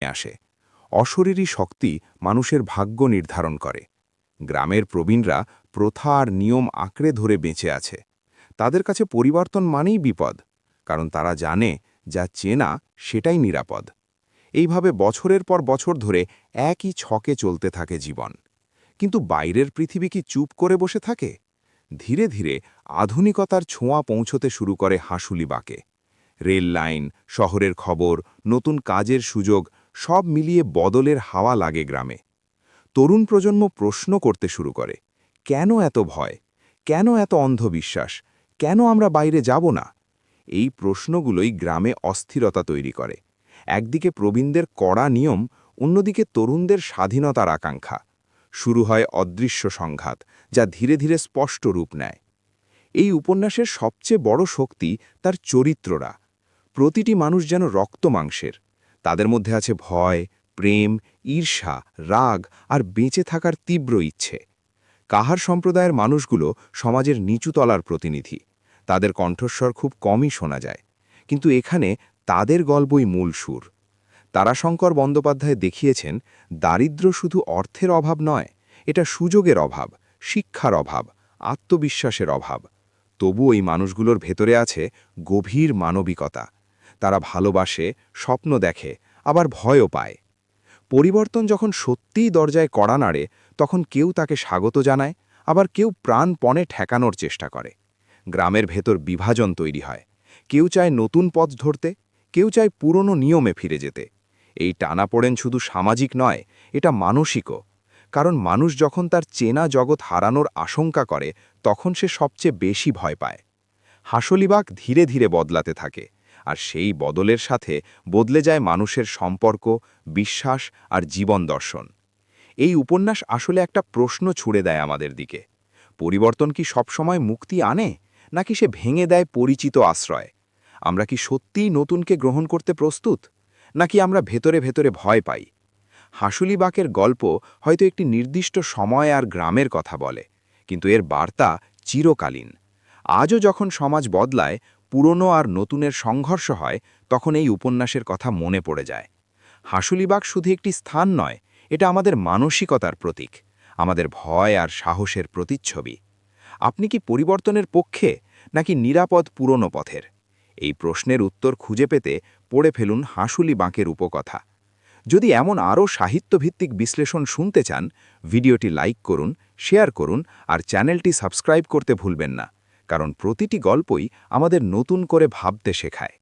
আসে। অশরীরী শক্তি মানুষের ভাগ্য নির্ধারণ করে। গ্রামের প্রবীণরা প্রথা আর নিয়ম আঁকড়ে ধরে বেঁচে আছে। তাদের কাছে পরিবর্তন মানেই বিপদ, কারণ তারা জানে যা চেনা সেটাই নিরাপদ। এইভাবে বছরের পর বছর ধরে একই ছকে চলতে থাকে জীবন। কিন্তু বাইরের পৃথিবী কি চুপ করে বসে থাকে? ধীরে ধীরে আধুনিকতার ছোঁয়া পৌঁছতে শুরু করে হাঁসুলিবাকে। রেল লাইন, শহরের খবর, নতুন কাজের সুযোগ সব মিলিয়ে বদলের হাওয়া লাগে গ্রামে। তরুণ প্রজন্ম প্রশ্ন করতে শুরু করে, কেন এত ভয়? কেন এত অন্ধবিশ্বাস? কেন আমরা বাইরে যাব না? এই প্রশ্নগুলোই গ্রামে অস্থিরতা তৈরি করে। একদিকে প্রবীণদের কড়া নিয়ম, অন্যদিকে তরুণদের স্বাধীনতার আকাঙ্ক্ষা। শুরু হয় অদৃশ্য সংঘাত, যা ধীরে ধীরে স্পষ্ট রূপ নেয়। এই উপন্যাসের সবচেয়ে বড় শক্তি তার চরিত্ররা। প্রতিটি মানুষ যেন রক্ত মাংসের। তাদের মধ্যে আছে ভয়, প্রেম, ঈর্ষা, রাগ আর বেঁচে থাকার তীব্র ইচ্ছে। কাহার সম্প্রদায়ের মানুষগুলো সমাজের নিচু তলার প্রতিনিধি। তাদের কণ্ঠস্বর খুব কমই শোনা যায়, কিন্তু এখানে তাদের গল্পই মূল সুর। তারাশঙ্কর বন্দ্যোপাধ্যায় দেখিয়েছেন, দারিদ্র্য শুধু অর্থের অভাব নয়, এটা সুযোগের অভাব, শিক্ষার অভাব, আত্মবিশ্বাসের অভাব। তবু এই মানুষগুলোর ভেতরে আছে গভীর মানবিকতা। তারা ভালোবাসে, স্বপ্ন দেখে, আবার ভয়ও পায়। পরিবর্তন যখন সত্যিই দরজায় কড়া নাড়ে, তখন কেউ তাকে স্বাগত জানায়, আবার কেউ প্রাণপণে ঠেকানোর চেষ্টা করে। গ্রামের ভেতর বিভাজন তৈরি হয়। কেউ চায় নতুন পথ ধরতে, কেউ চায় পুরনো নিয়মে ফিরে যেতে। এই টানাপোড়েন শুধু সামাজিক নয়, এটা মানসিকও। কারণ মানুষ যখন তার চেনা জগৎ হারানোর আশঙ্কা করে, তখন সে সবচেয়ে বেশি ভয় পায়। হাঁসলিবাগ ধীরে ধীরে বদলাতে থাকে, আর সেই বদলের সাথে বদলে যায় মানুষের সম্পর্ক, বিশ্বাস আর জীবন দর্শন। এই উপন্যাস আসলে একটা প্রশ্ন ছুড়ে দেয় আমাদের দিকে। পরিবর্তন কি সবসময় মুক্তি আনে, নাকি সে ভেঙে দেয় পরিচিত আশ্রয়? আমরা কি সত্যিই নতুনকে গ্রহণ করতে প্রস্তুত, নাকি আমরা ভেতরে ভেতরে ভয় পাই? হাঁসুলিবাকের গল্প হয়তো একটি নির্দিষ্ট সময় আর গ্রামের কথা বলে, কিন্তু এর বার্তা চিরকালীন। আজও যখন সমাজ বদলায়, পুরনো আর নতুনের সংঘর্ষ হয়, তখন এই উপন্যাসের কথা মনে পড়ে যায়। হাঁসুলিবাগ শুধু একটি স্থান নয়, এটা আমাদের মানসিকতার প্রতীক, আমাদের ভয় আর সাহসের প্রতিচ্ছবি। আপনি কি পরিবর্তনের পক্ষে, নাকি নিরাপদ পুরনো পথের? এই প্রশ্নের উত্তর খুঁজে পেতে পড়ে ফেলুন হাঁসুলিবাঁকের উপকথা। যদি এমন আরও সাহিত্যভিত্তিক বিশ্লেষণ শুনতে চান, ভিডিওটি লাইক করুন, শেয়ার করুন আর চ্যানেলটি সাবস্ক্রাইব করতে ভুলবেন না, কারণ প্রতিটি গল্পই আমাদের নতুন করে ভাবতে শেখায়।